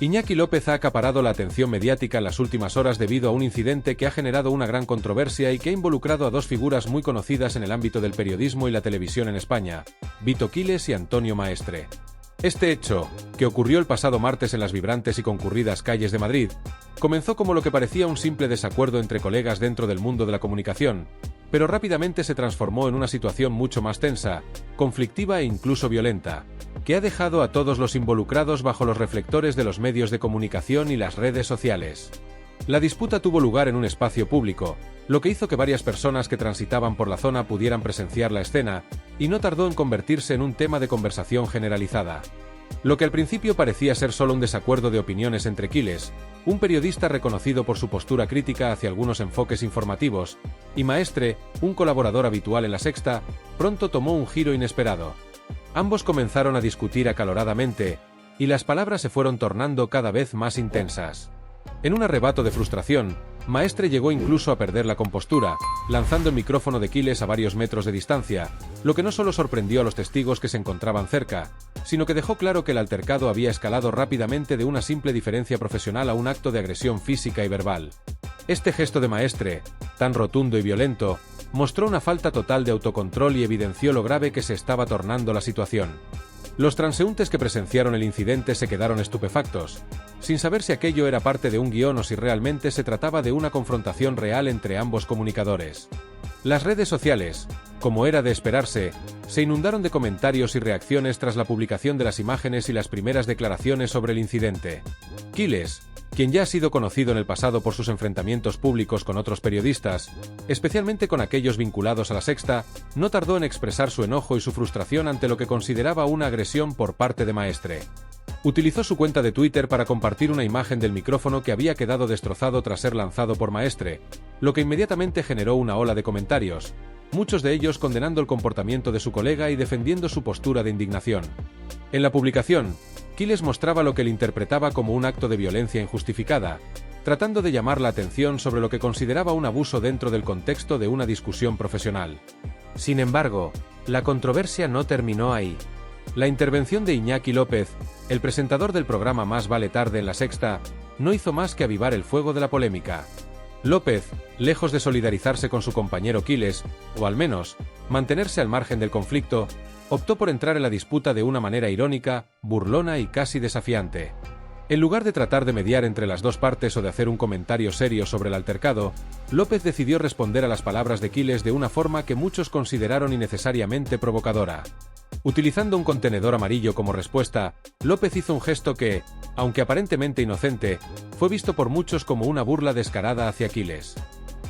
Iñaki López ha acaparado la atención mediática en las últimas horas debido a un incidente que ha generado una gran controversia y que ha involucrado a dos figuras muy conocidas en el ámbito del periodismo y la televisión en España, Vito Quiles y Antonio Maestre. Este hecho, que ocurrió el pasado martes en las vibrantes y concurridas calles de Madrid, comenzó como lo que parecía un simple desacuerdo entre colegas dentro del mundo de la comunicación, pero rápidamente se transformó en una situación mucho más tensa, conflictiva e incluso violenta, que ha dejado a todos los involucrados bajo los reflectores de los medios de comunicación y las redes sociales. La disputa tuvo lugar en un espacio público, lo que hizo que varias personas que transitaban por la zona pudieran presenciar la escena, y no tardó en convertirse en un tema de conversación generalizada. Lo que al principio parecía ser solo un desacuerdo de opiniones entre Quiles, un periodista reconocido por su postura crítica hacia algunos enfoques informativos, y Maestre, un colaborador habitual en La Sexta, pronto tomó un giro inesperado. Ambos comenzaron a discutir acaloradamente, y las palabras se fueron tornando cada vez más intensas. En un arrebato de frustración, Maestre llegó incluso a perder la compostura, lanzando el micrófono de Quiles a varios metros de distancia, lo que no solo sorprendió a los testigos que se encontraban cerca, sino que dejó claro que el altercado había escalado rápidamente de una simple diferencia profesional a un acto de agresión física y verbal. Este gesto de Maestre, tan rotundo y violento, mostró una falta total de autocontrol y evidenció lo grave que se estaba tornando la situación. Los transeúntes que presenciaron el incidente se quedaron estupefactos, sin saber si aquello era parte de un guión o si realmente se trataba de una confrontación real entre ambos comunicadores. Las redes sociales, como era de esperarse, se inundaron de comentarios y reacciones tras la publicación de las imágenes y las primeras declaraciones sobre el incidente. Quiles, quien ya ha sido conocido en el pasado por sus enfrentamientos públicos con otros periodistas, especialmente con aquellos vinculados a La Sexta, no tardó en expresar su enojo y su frustración ante lo que consideraba una agresión por parte de Maestre. Utilizó su cuenta de Twitter para compartir una imagen del micrófono que había quedado destrozado tras ser lanzado por Maestre, lo que inmediatamente generó una ola de comentarios, muchos de ellos condenando el comportamiento de su colega y defendiendo su postura de indignación. En la publicación, Quiles mostraba lo que él interpretaba como un acto de violencia injustificada, tratando de llamar la atención sobre lo que consideraba un abuso dentro del contexto de una discusión profesional. Sin embargo, la controversia no terminó ahí. La intervención de Iñaki López, el presentador del programa Más vale tarde en La Sexta, no hizo más que avivar el fuego de la polémica. López, lejos de solidarizarse con su compañero Quiles, o al menos, mantenerse al margen del conflicto, optó por entrar en la disputa de una manera irónica, burlona y casi desafiante. En lugar de tratar de mediar entre las dos partes o de hacer un comentario serio sobre el altercado, López decidió responder a las palabras de Quiles de una forma que muchos consideraron innecesariamente provocadora. Utilizando un contenedor amarillo como respuesta, López hizo un gesto que, aunque aparentemente inocente, fue visto por muchos como una burla descarada hacia Quiles.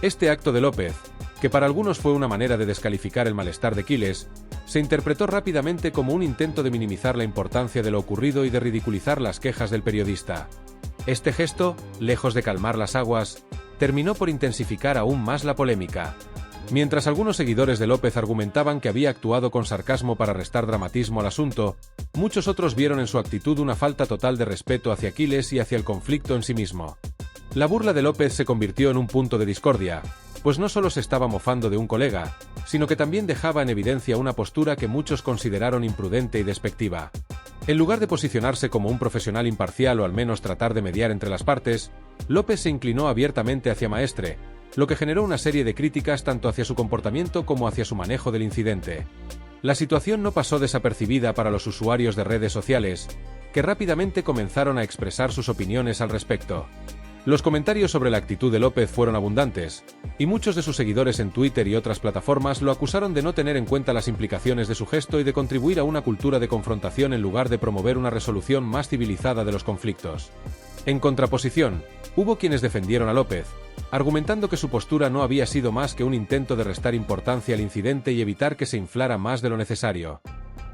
Este acto de López, que para algunos fue una manera de descalificar el malestar de Quiles, se interpretó rápidamente como un intento de minimizar la importancia de lo ocurrido y de ridiculizar las quejas del periodista. Este gesto, lejos de calmar las aguas, terminó por intensificar aún más la polémica. Mientras algunos seguidores de López argumentaban que había actuado con sarcasmo para restar dramatismo al asunto, muchos otros vieron en su actitud una falta total de respeto hacia Quiles y hacia el conflicto en sí mismo. La burla de López se convirtió en un punto de discordia, pues no solo se estaba mofando de un colega, sino que también dejaba en evidencia una postura que muchos consideraron imprudente y despectiva. En lugar de posicionarse como un profesional imparcial o al menos tratar de mediar entre las partes, López se inclinó abiertamente hacia Maestre, lo que generó una serie de críticas tanto hacia su comportamiento como hacia su manejo del incidente. La situación no pasó desapercibida para los usuarios de redes sociales, que rápidamente comenzaron a expresar sus opiniones al respecto. Los comentarios sobre la actitud de López fueron abundantes, y muchos de sus seguidores en Twitter y otras plataformas lo acusaron de no tener en cuenta las implicaciones de su gesto y de contribuir a una cultura de confrontación en lugar de promover una resolución más civilizada de los conflictos. En contraposición, hubo quienes defendieron a López, argumentando que su postura no había sido más que un intento de restar importancia al incidente y evitar que se inflara más de lo necesario.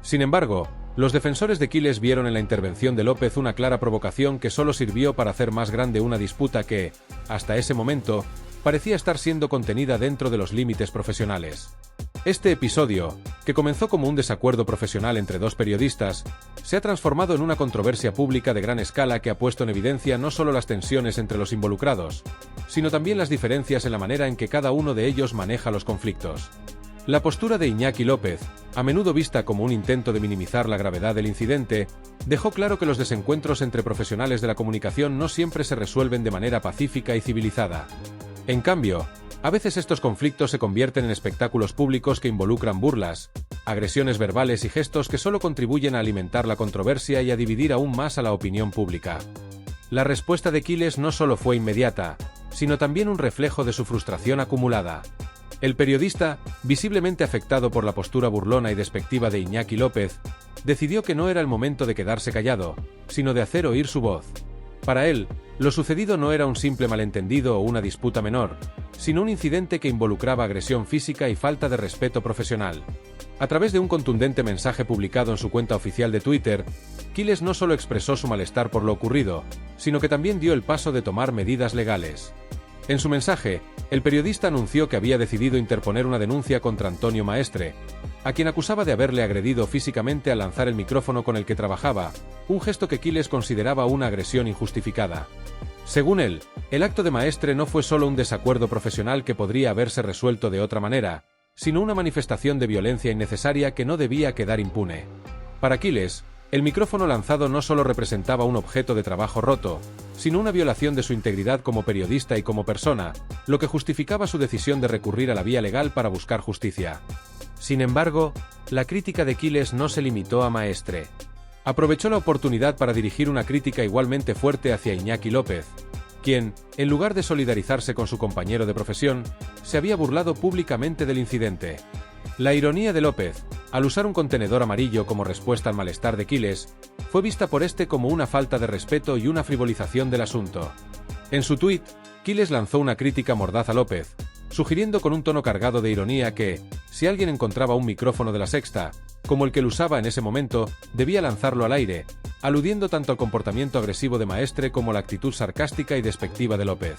Sin embargo, los defensores de Quiles vieron en la intervención de López una clara provocación que solo sirvió para hacer más grande una disputa que, hasta ese momento, parecía estar siendo contenida dentro de los límites profesionales. Este episodio, que comenzó como un desacuerdo profesional entre dos periodistas, se ha transformado en una controversia pública de gran escala que ha puesto en evidencia no solo las tensiones entre los involucrados, sino también las diferencias en la manera en que cada uno de ellos maneja los conflictos. La postura de Iñaki López, a menudo vista como un intento de minimizar la gravedad del incidente, dejó claro que los desencuentros entre profesionales de la comunicación no siempre se resuelven de manera pacífica y civilizada. En cambio, a veces estos conflictos se convierten en espectáculos públicos que involucran burlas, agresiones verbales y gestos que solo contribuyen a alimentar la controversia y a dividir aún más a la opinión pública. La respuesta de Quiles no solo fue inmediata, sino también un reflejo de su frustración acumulada. El periodista, visiblemente afectado por la postura burlona y despectiva de Iñaki López, decidió que no era el momento de quedarse callado, sino de hacer oír su voz. Para él, lo sucedido no era un simple malentendido o una disputa menor, sino un incidente que involucraba agresión física y falta de respeto profesional. A través de un contundente mensaje publicado en su cuenta oficial de Twitter, Quiles no solo expresó su malestar por lo ocurrido, sino que también dio el paso de tomar medidas legales. En su mensaje, el periodista anunció que había decidido interponer una denuncia contra Antonio Maestre, a quien acusaba de haberle agredido físicamente al lanzar el micrófono con el que trabajaba, un gesto que Quiles consideraba una agresión injustificada. Según él, el acto de Maestre no fue solo un desacuerdo profesional que podría haberse resuelto de otra manera, sino una manifestación de violencia innecesaria que no debía quedar impune. Para Quiles, el micrófono lanzado no solo representaba un objeto de trabajo roto, sino una violación de su integridad como periodista y como persona, lo que justificaba su decisión de recurrir a la vía legal para buscar justicia. Sin embargo, la crítica de Quiles no se limitó a Maestre. Aprovechó la oportunidad para dirigir una crítica igualmente fuerte hacia Iñaki López, quien, en lugar de solidarizarse con su compañero de profesión, se había burlado públicamente del incidente. La ironía de López, al usar un contenedor amarillo como respuesta al malestar de Quiles, fue vista por este como una falta de respeto y una frivolización del asunto. En su tuit, Quiles lanzó una crítica mordaz a López, sugiriendo con un tono cargado de ironía que, si alguien encontraba un micrófono de La Sexta, como el que él usaba en ese momento, debía lanzarlo al aire, aludiendo tanto al comportamiento agresivo de Maestre como a la actitud sarcástica y despectiva de López.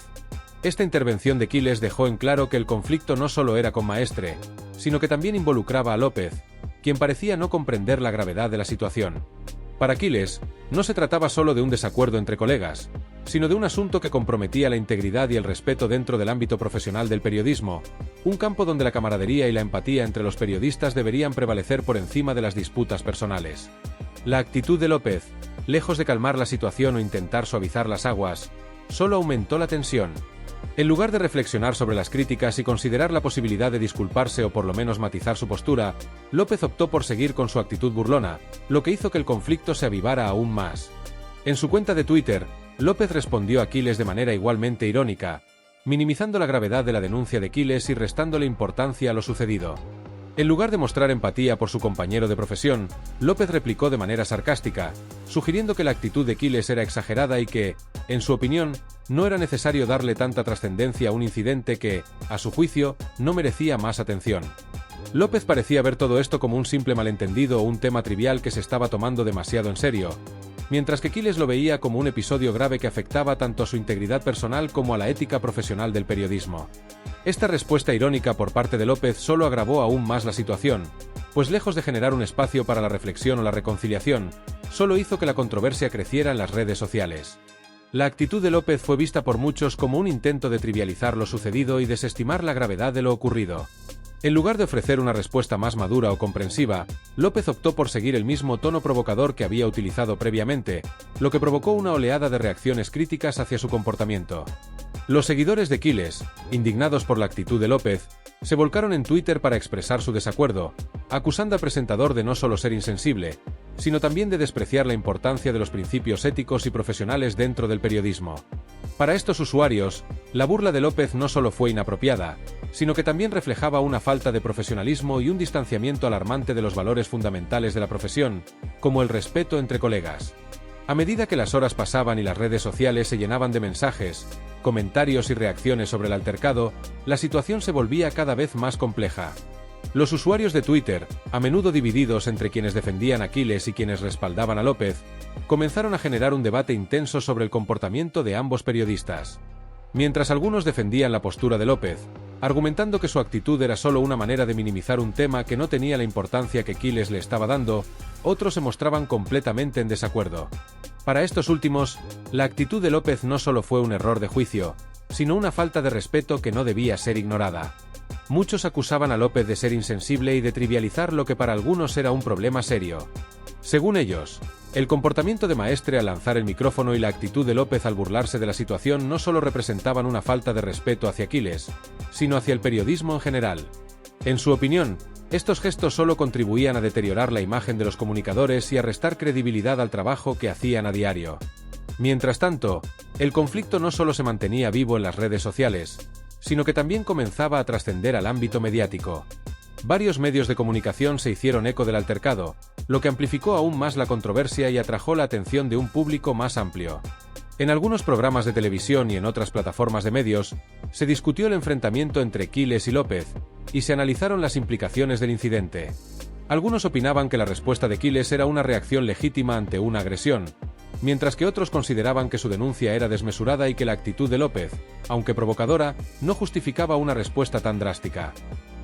Esta intervención de Quiles dejó en claro que el conflicto no solo era con Maestre, sino que también involucraba a López, quien parecía no comprender la gravedad de la situación. Para Quiles, no se trataba solo de un desacuerdo entre colegas, sino de un asunto que comprometía la integridad y el respeto dentro del ámbito profesional del periodismo, un campo donde la camaradería y la empatía entre los periodistas deberían prevalecer por encima de las disputas personales. La actitud de López, lejos de calmar la situación o intentar suavizar las aguas, solo aumentó la tensión. En lugar de reflexionar sobre las críticas y considerar la posibilidad de disculparse o por lo menos matizar su postura, López optó por seguir con su actitud burlona, lo que hizo que el conflicto se avivara aún más. En su cuenta de Twitter, López respondió a Quiles de manera igualmente irónica, minimizando la gravedad de la denuncia de Quiles y restándole importancia a lo sucedido. En lugar de mostrar empatía por su compañero de profesión, López replicó de manera sarcástica, sugiriendo que la actitud de Quiles era exagerada y que, en su opinión, no era necesario darle tanta trascendencia a un incidente que, a su juicio, no merecía más atención. López parecía ver todo esto como un simple malentendido o un tema trivial que se estaba tomando demasiado en serio, mientras que Quiles lo veía como un episodio grave que afectaba tanto a su integridad personal como a la ética profesional del periodismo. Esta respuesta irónica por parte de López solo agravó aún más la situación, pues lejos de generar un espacio para la reflexión o la reconciliación, solo hizo que la controversia creciera en las redes sociales. La actitud de López fue vista por muchos como un intento de trivializar lo sucedido y desestimar la gravedad de lo ocurrido. En lugar de ofrecer una respuesta más madura o comprensiva, López optó por seguir el mismo tono provocador que había utilizado previamente, lo que provocó una oleada de reacciones críticas hacia su comportamiento. Los seguidores de Quiles, indignados por la actitud de López, se volcaron en Twitter para expresar su desacuerdo, acusando al presentador de no solo ser insensible, sino también de despreciar la importancia de los principios éticos y profesionales dentro del periodismo. Para estos usuarios, la burla de López no solo fue inapropiada, sino que también reflejaba una falta de profesionalismo y un distanciamiento alarmante de los valores fundamentales de la profesión, como el respeto entre colegas. A medida que las horas pasaban y las redes sociales se llenaban de mensajes, comentarios y reacciones sobre el altercado, la situación se volvía cada vez más compleja. Los usuarios de Twitter, a menudo divididos entre quienes defendían a Quiles y quienes respaldaban a López, comenzaron a generar un debate intenso sobre el comportamiento de ambos periodistas. Mientras algunos defendían la postura de López, argumentando que su actitud era solo una manera de minimizar un tema que no tenía la importancia que Quiles le estaba dando, otros se mostraban completamente en desacuerdo. Para estos últimos, la actitud de López no solo fue un error de juicio, sino una falta de respeto que no debía ser ignorada. muchos acusaban a López de ser insensible y de trivializar lo que para algunos era un problema serio. Según ellos, el comportamiento de Maestre al lanzar el micrófono y la actitud de López al burlarse de la situación no solo representaban una falta de respeto hacia Quiles, sino hacia el periodismo en general. En su opinión, estos gestos solo contribuían a deteriorar la imagen de los comunicadores y a restar credibilidad al trabajo que hacían a diario. Mientras tanto, el conflicto no solo se mantenía vivo en las redes sociales, sino que también comenzaba a trascender al ámbito mediático. Varios medios de comunicación se hicieron eco del altercado, lo que amplificó aún más la controversia y atrajo la atención de un público más amplio. En algunos programas de televisión y en otras plataformas de medios, se discutió el enfrentamiento entre Quiles y López, y se analizaron las implicaciones del incidente. Algunos opinaban que la respuesta de Quiles era una reacción legítima ante una agresión, mientras que otros consideraban que su denuncia era desmesurada y que la actitud de López, aunque provocadora, no justificaba una respuesta tan drástica.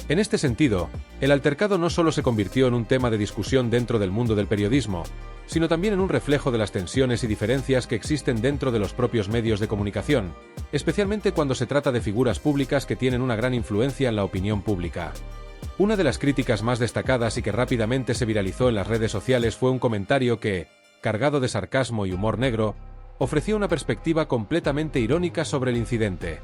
En este sentido, el altercado no solo se convirtió en un tema de discusión dentro del mundo del periodismo, sino también en un reflejo de las tensiones y diferencias que existen dentro de los propios medios de comunicación, especialmente cuando se trata de figuras públicas que tienen una gran influencia en la opinión pública. Una de las críticas más destacadas y que rápidamente se viralizó en las redes sociales fue un comentario que, cargado de sarcasmo y humor negro, ofreció una perspectiva completamente irónica sobre el incidente.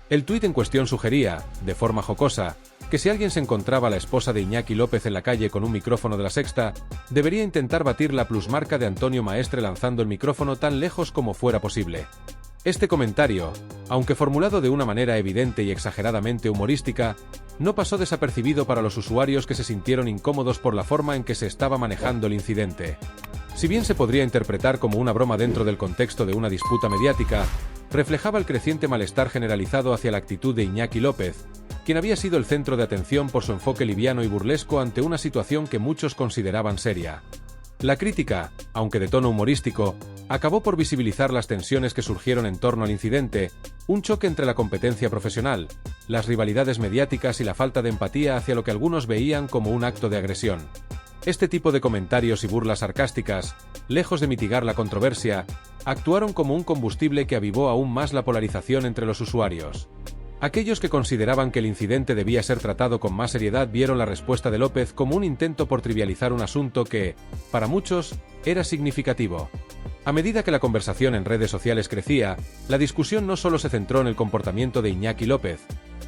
El tuit en cuestión sugería, de forma jocosa, que si alguien se encontraba a la esposa de Iñaki López en la calle con un micrófono de La Sexta, debería intentar batir la plusmarca de Antonio Maestre lanzando el micrófono tan lejos como fuera posible. Este comentario, aunque formulado de una manera evidente y exageradamente humorística, no pasó desapercibido para los usuarios que se sintieron incómodos por la forma en que se estaba manejando el incidente. Si bien se podría interpretar como una broma dentro del contexto de una disputa mediática, reflejaba el creciente malestar generalizado hacia la actitud de Iñaki López, quien había sido el centro de atención por su enfoque liviano y burlesco ante una situación que muchos consideraban seria. La crítica, aunque de tono humorístico, acabó por visibilizar las tensiones que surgieron en torno al incidente, un choque entre la competencia profesional, las rivalidades mediáticas y la falta de empatía hacia lo que algunos veían como un acto de agresión. Este tipo de comentarios y burlas sarcásticas, lejos de mitigar la controversia, actuaron como un combustible que avivó aún más la polarización entre los usuarios. Aquellos que consideraban que el incidente debía ser tratado con más seriedad vieron la respuesta de López como un intento por trivializar un asunto que, para muchos, era significativo. A medida que la conversación en redes sociales crecía, la discusión no solo se centró en el comportamiento de Iñaki López,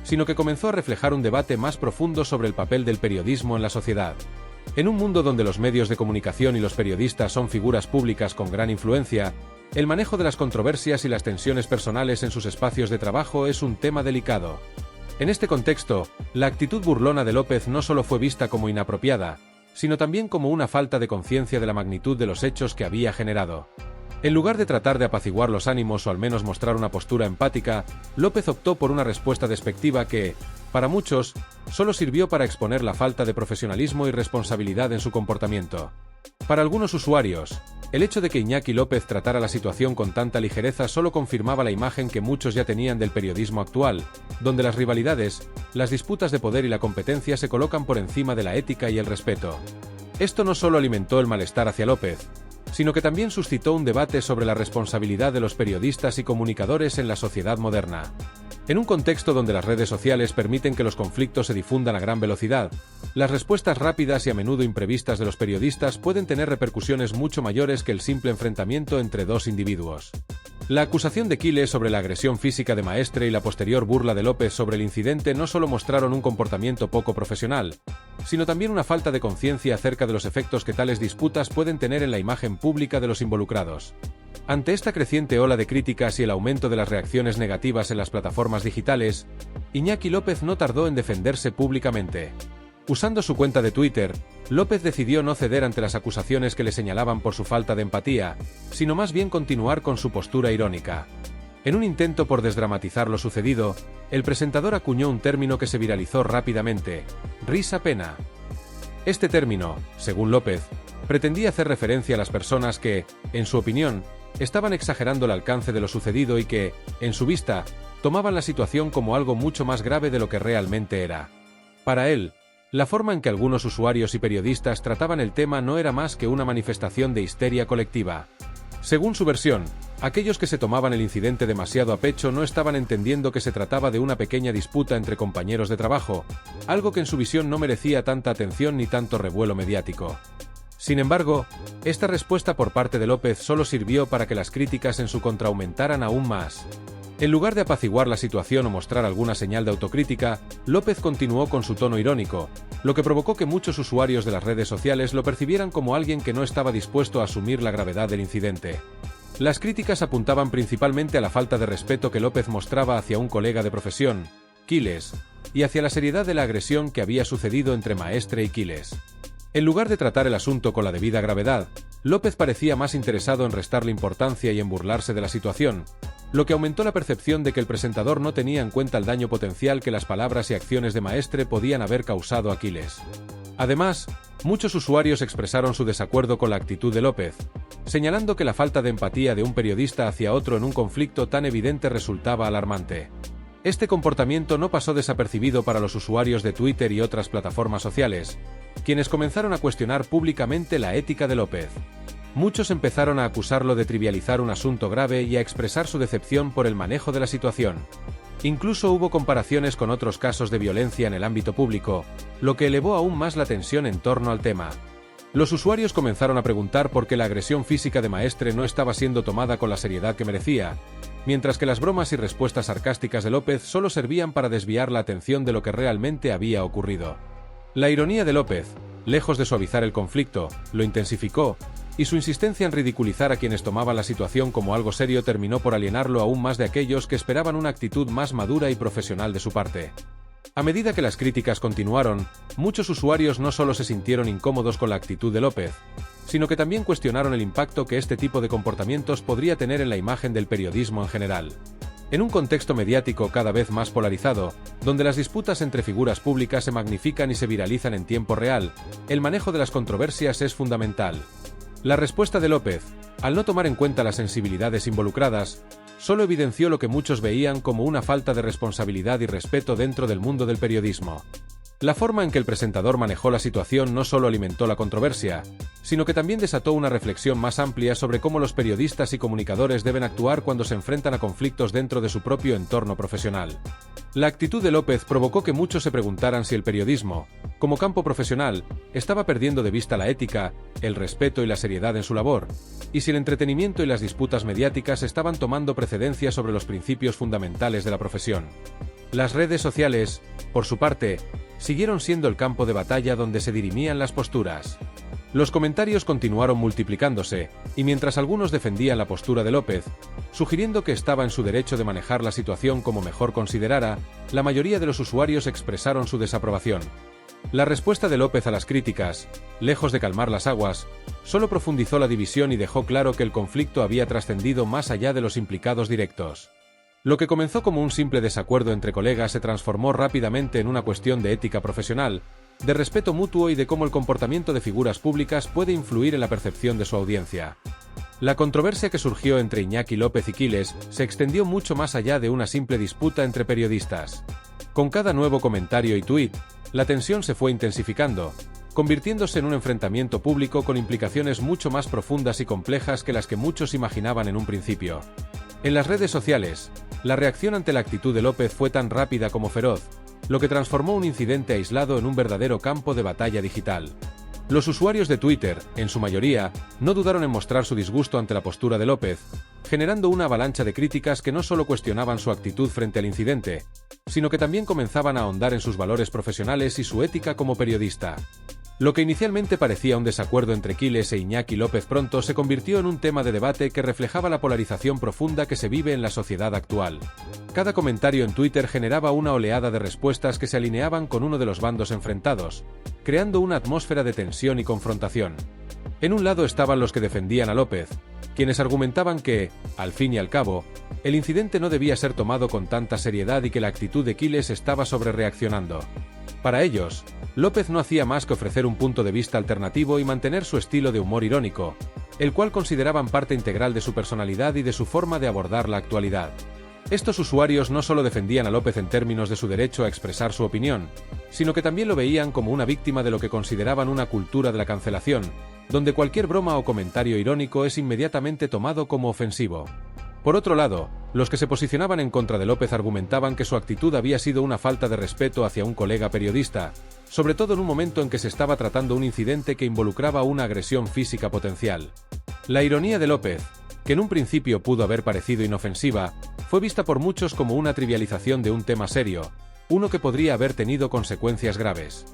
sino que comenzó a reflejar un debate más profundo sobre el papel del periodismo en la sociedad. En un mundo donde los medios de comunicación y los periodistas son figuras públicas con gran influencia, el manejo de las controversias y las tensiones personales en sus espacios de trabajo es un tema delicado. En este contexto, la actitud burlona de López no solo fue vista como inapropiada, sino también como una falta de conciencia de la magnitud de los hechos que había generado. En lugar de tratar de apaciguar los ánimos o al menos mostrar una postura empática, López optó por una respuesta despectiva que, para muchos, solo sirvió para exponer la falta de profesionalismo y responsabilidad en su comportamiento. Para algunos usuarios, el hecho de que Iñaki López tratara la situación con tanta ligereza solo confirmaba la imagen que muchos ya tenían del periodismo actual, donde las rivalidades, las disputas de poder y la competencia se colocan por encima de la ética y el respeto. Esto no solo alimentó el malestar hacia López, sino que también suscitó un debate sobre la responsabilidad de los periodistas y comunicadores en la sociedad moderna. En un contexto donde las redes sociales permiten que los conflictos se difundan a gran velocidad, las respuestas rápidas y a menudo imprevistas de los periodistas pueden tener repercusiones mucho mayores que el simple enfrentamiento entre dos individuos. La acusación de Quiles sobre la agresión física de Maestre y la posterior burla de López sobre el incidente no solo mostraron un comportamiento poco profesional, sino también una falta de conciencia acerca de los efectos que tales disputas pueden tener en la imagen pública de los involucrados. Ante esta creciente ola de críticas y el aumento de las reacciones negativas en las plataformas digitales, Iñaki López no tardó en defenderse públicamente. Usando su cuenta de Twitter, López decidió no ceder ante las acusaciones que le señalaban por su falta de empatía, sino más bien continuar con su postura irónica. En un intento por desdramatizar lo sucedido, el presentador acuñó un término que se viralizó rápidamente: risa pena. Este término, según López, pretendía hacer referencia a las personas que, en su opinión, estaban exagerando el alcance de lo sucedido y que, en su vista, tomaban la situación como algo mucho más grave de lo que realmente era. Para él, la forma en que algunos usuarios y periodistas trataban el tema no era más que una manifestación de histeria colectiva. Según su versión, Aquellos que se tomaban el incidente demasiado a pecho no estaban entendiendo que se trataba de una pequeña disputa entre compañeros de trabajo, algo que en su visión no merecía tanta atención ni tanto revuelo mediático. Sin embargo, esta respuesta por parte de López solo sirvió para que las críticas en su contra aumentaran aún más. En lugar de apaciguar la situación o mostrar alguna señal de autocrítica, López continuó con su tono irónico, lo que provocó que muchos usuarios de las redes sociales lo percibieran como alguien que no estaba dispuesto a asumir la gravedad del incidente. Las críticas apuntaban principalmente a la falta de respeto que López mostraba hacia un colega de profesión, Quiles, y hacia la seriedad de la agresión que había sucedido entre Maestre y Quiles. En lugar de tratar el asunto con la debida gravedad, López parecía más interesado en restarle importancia y en burlarse de la situación, lo que aumentó la percepción de que el presentador no tenía en cuenta el daño potencial que las palabras y acciones de Maestre podían haber causado a Quiles. Además, muchos usuarios expresaron su desacuerdo con la actitud de López, señalando que la falta de empatía de un periodista hacia otro en un conflicto tan evidente resultaba alarmante. Este comportamiento no pasó desapercibido para los usuarios de Twitter y otras plataformas sociales, quienes comenzaron a cuestionar públicamente la ética de López. Muchos empezaron a acusarlo de trivializar un asunto grave y a expresar su decepción por el manejo de la situación. Incluso hubo comparaciones con otros casos de violencia en el ámbito público, lo que elevó aún más la tensión en torno al tema. Los usuarios comenzaron a preguntar por qué la agresión física de Maestre no estaba siendo tomada con la seriedad que merecía, mientras que las bromas y respuestas sarcásticas de López solo servían para desviar la atención de lo que realmente había ocurrido. La ironía de López, lejos de suavizar el conflicto, lo intensificó, y su insistencia en ridiculizar a quienes tomaban la situación como algo serio terminó por alienarlo aún más de aquellos que esperaban una actitud más madura y profesional de su parte. A medida que las críticas continuaron, muchos usuarios no solo se sintieron incómodos con la actitud de López, sino que también cuestionaron el impacto que este tipo de comportamientos podría tener en la imagen del periodismo en general. En un contexto mediático cada vez más polarizado, donde las disputas entre figuras públicas se magnifican y se viralizan en tiempo real, el manejo de las controversias es fundamental. La respuesta de López, al no tomar en cuenta las sensibilidades involucradas, solo evidenció lo que muchos veían como una falta de responsabilidad y respeto dentro del mundo del periodismo. La forma en que el presentador manejó la situación no solo alimentó la controversia, sino que también desató una reflexión más amplia sobre cómo los periodistas y comunicadores deben actuar cuando se enfrentan a conflictos dentro de su propio entorno profesional. La actitud de López provocó que muchos se preguntaran si el periodismo, como campo profesional, estaba perdiendo de vista la ética, el respeto y la seriedad en su labor, y si el entretenimiento y las disputas mediáticas estaban tomando precedencia sobre los principios fundamentales de la profesión. Las redes sociales, por su parte, siguieron siendo el campo de batalla donde se dirimían las posturas. Los comentarios continuaron multiplicándose, y mientras algunos defendían la postura de López, sugiriendo que estaba en su derecho de manejar la situación como mejor considerara, la mayoría de los usuarios expresaron su desaprobación. La respuesta de López a las críticas, lejos de calmar las aguas, solo profundizó la división y dejó claro que el conflicto había trascendido más allá de los implicados directos. Lo que comenzó como un simple desacuerdo entre colegas se transformó rápidamente en una cuestión de ética profesional, de respeto mutuo y de cómo el comportamiento de figuras públicas puede influir en la percepción de su audiencia. La controversia que surgió entre Iñaki López y Quiles se extendió mucho más allá de una simple disputa entre periodistas. Con cada nuevo comentario y tuit, la tensión se fue intensificando, convirtiéndose en un enfrentamiento público con implicaciones mucho más profundas y complejas que las que muchos imaginaban en un principio. En las redes sociales, la reacción ante la actitud de López fue tan rápida como feroz, lo que transformó un incidente aislado en un verdadero campo de batalla digital. Los usuarios de Twitter, en su mayoría, no dudaron en mostrar su disgusto ante la postura de López, generando una avalancha de críticas que no solo cuestionaban su actitud frente al incidente, sino que también comenzaban a ahondar en sus valores profesionales y su ética como periodista. Lo que inicialmente parecía un desacuerdo entre Quiles e Iñaki López pronto se convirtió en un tema de debate que reflejaba la polarización profunda que se vive en la sociedad actual. Cada comentario en Twitter generaba una oleada de respuestas que se alineaban con uno de los bandos enfrentados, creando una atmósfera de tensión y confrontación. En un lado estaban los que defendían a López, quienes argumentaban que, al fin y al cabo, el incidente no debía ser tomado con tanta seriedad y que la actitud de Quiles estaba sobrereaccionando. Para ellos, López no hacía más que ofrecer un punto de vista alternativo y mantener su estilo de humor irónico, el cual consideraban parte integral de su personalidad y de su forma de abordar la actualidad. Estos usuarios no solo defendían a López en términos de su derecho a expresar su opinión, sino que también lo veían como una víctima de lo que consideraban una cultura de la cancelación, donde cualquier broma o comentario irónico es inmediatamente tomado como ofensivo. Por otro lado, los que se posicionaban en contra de López argumentaban que su actitud había sido una falta de respeto hacia un colega periodista, sobre todo en un momento en que se estaba tratando un incidente que involucraba una agresión física potencial. La ironía de López, que en un principio pudo haber parecido inofensiva, fue vista por muchos como una trivialización de un tema serio, uno que podría haber tenido consecuencias graves.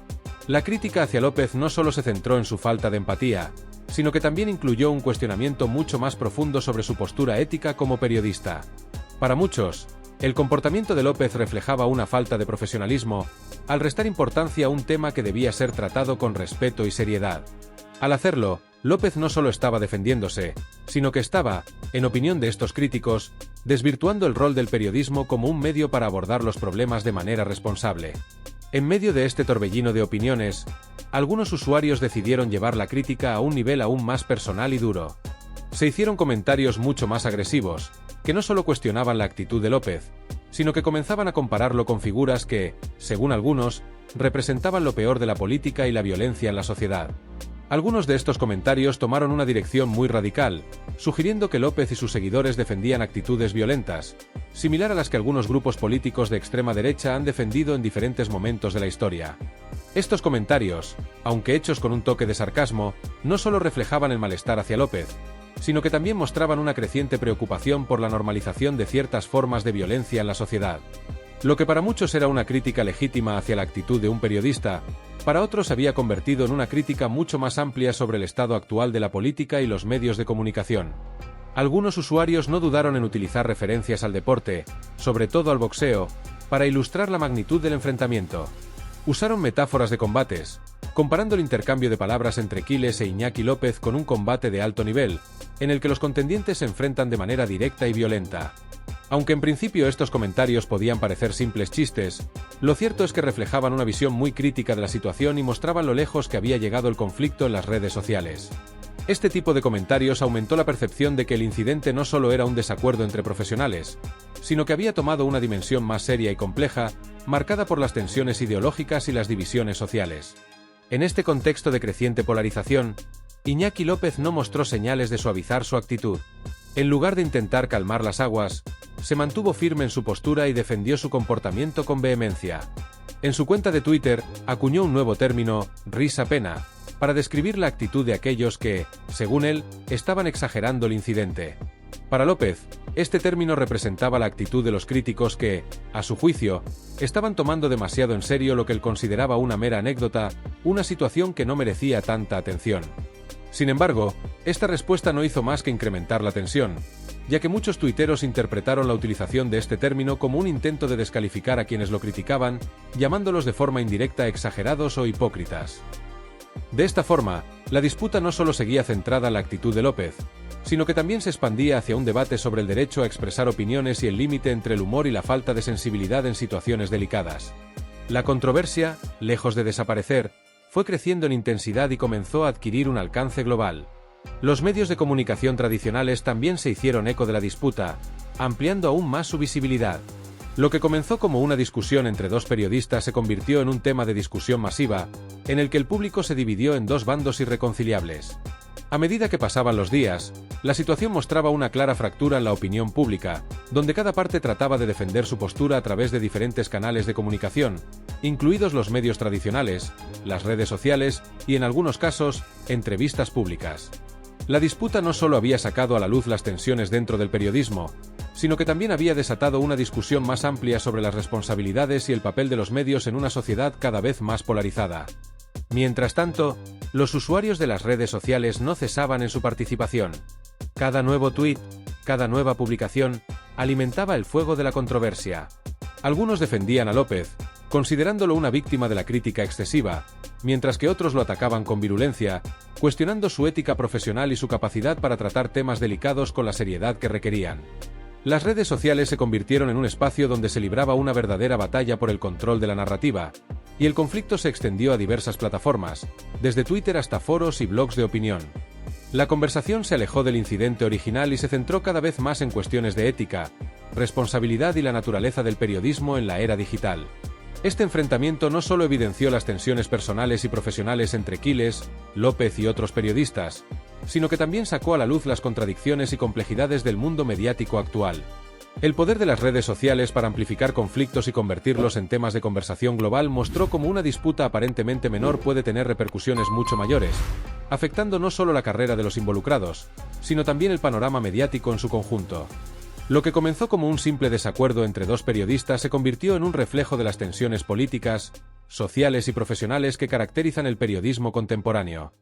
La crítica hacia López no solo se centró en su falta de empatía, sino que también incluyó un cuestionamiento mucho más profundo sobre su postura ética como periodista. Para muchos, el comportamiento de López reflejaba una falta de profesionalismo, al restar importancia a un tema que debía ser tratado con respeto y seriedad. Al hacerlo, López no solo estaba defendiéndose, sino que estaba, en opinión de estos críticos, desvirtuando el rol del periodismo como un medio para abordar los problemas de manera responsable. En medio de este torbellino de opiniones, algunos usuarios decidieron llevar la crítica a un nivel aún más personal y duro. Se hicieron comentarios mucho más agresivos, que no solo cuestionaban la actitud de López, sino que comenzaban a compararlo con figuras que, según algunos, representaban lo peor de la política y la violencia en la sociedad. Algunos de estos comentarios tomaron una dirección muy radical, sugiriendo que López y sus seguidores defendían actitudes violentas, similar a las que algunos grupos políticos de extrema derecha han defendido en diferentes momentos de la historia. Estos comentarios, aunque hechos con un toque de sarcasmo, no solo reflejaban el malestar hacia López, sino que también mostraban una creciente preocupación por la normalización de ciertas formas de violencia en la sociedad. Lo que para muchos era una crítica legítima hacia la actitud de un periodista, para otros había convertido en una crítica mucho más amplia sobre el estado actual de la política y los medios de comunicación. Algunos usuarios no dudaron en utilizar referencias al deporte, sobre todo al boxeo, para ilustrar la magnitud del enfrentamiento. Usaron metáforas de combates, comparando el intercambio de palabras entre Quiles e Iñaki López con un combate de alto nivel, en el que los contendientes se enfrentan de manera directa y violenta. Aunque en principio estos comentarios podían parecer simples chistes, lo cierto es que reflejaban una visión muy crítica de la situación y mostraban lo lejos que había llegado el conflicto en las redes sociales. Este tipo de comentarios aumentó la percepción de que el incidente no solo era un desacuerdo entre profesionales, sino que había tomado una dimensión más seria y compleja, marcada por las tensiones ideológicas y las divisiones sociales. En este contexto de creciente polarización, Iñaki López no mostró señales de suavizar su actitud. En lugar de intentar calmar las aguas, se mantuvo firme en su postura y defendió su comportamiento con vehemencia. En su cuenta de Twitter, acuñó un nuevo término, risa pena, para describir la actitud de aquellos que, según él, estaban exagerando el incidente. Para López, este término representaba la actitud de los críticos que, a su juicio, estaban tomando demasiado en serio lo que él consideraba una mera anécdota, una situación que no merecía tanta atención. Sin embargo, esta respuesta no hizo más que incrementar la tensión, ya que muchos tuiteros interpretaron la utilización de este término como un intento de descalificar a quienes lo criticaban, llamándolos de forma indirecta exagerados o hipócritas. De esta forma, la disputa no solo seguía centrada en la actitud de López, sino que también se expandía hacia un debate sobre el derecho a expresar opiniones y el límite entre el humor y la falta de sensibilidad en situaciones delicadas. La controversia, lejos de desaparecer, fue creciendo en intensidad y comenzó a adquirir un alcance global. Los medios de comunicación tradicionales también se hicieron eco de la disputa, ampliando aún más su visibilidad. Lo que comenzó como una discusión entre dos periodistas se convirtió en un tema de discusión masiva, en el que el público se dividió en dos bandos irreconciliables. A medida que pasaban los días, la situación mostraba una clara fractura en la opinión pública, donde cada parte trataba de defender su postura a través de diferentes canales de comunicación, incluidos los medios tradicionales, las redes sociales y, en algunos casos, entrevistas públicas. La disputa no solo había sacado a la luz las tensiones dentro del periodismo, sino que también había desatado una discusión más amplia sobre las responsabilidades y el papel de los medios en una sociedad cada vez más polarizada. Mientras tanto, los usuarios de las redes sociales no cesaban en su participación. Cada nuevo tuit, cada nueva publicación, alimentaba el fuego de la controversia. Algunos defendían a López, considerándolo una víctima de la crítica excesiva, mientras que otros lo atacaban con virulencia, cuestionando su ética profesional y su capacidad para tratar temas delicados con la seriedad que requerían. Las redes sociales se convirtieron en un espacio donde se libraba una verdadera batalla por el control de la narrativa, y el conflicto se extendió a diversas plataformas, desde Twitter hasta foros y blogs de opinión. La conversación se alejó del incidente original y se centró cada vez más en cuestiones de ética, responsabilidad y la naturaleza del periodismo en la era digital. Este enfrentamiento no solo evidenció las tensiones personales y profesionales entre Quiles, López y otros periodistas, sino que también sacó a la luz las contradicciones y complejidades del mundo mediático actual. El poder de las redes sociales para amplificar conflictos y convertirlos en temas de conversación global mostró cómo una disputa aparentemente menor puede tener repercusiones mucho mayores, afectando no solo la carrera de los involucrados, sino también el panorama mediático en su conjunto. Lo que comenzó como un simple desacuerdo entre dos periodistas se convirtió en un reflejo de las tensiones políticas, sociales y profesionales que caracterizan el periodismo contemporáneo.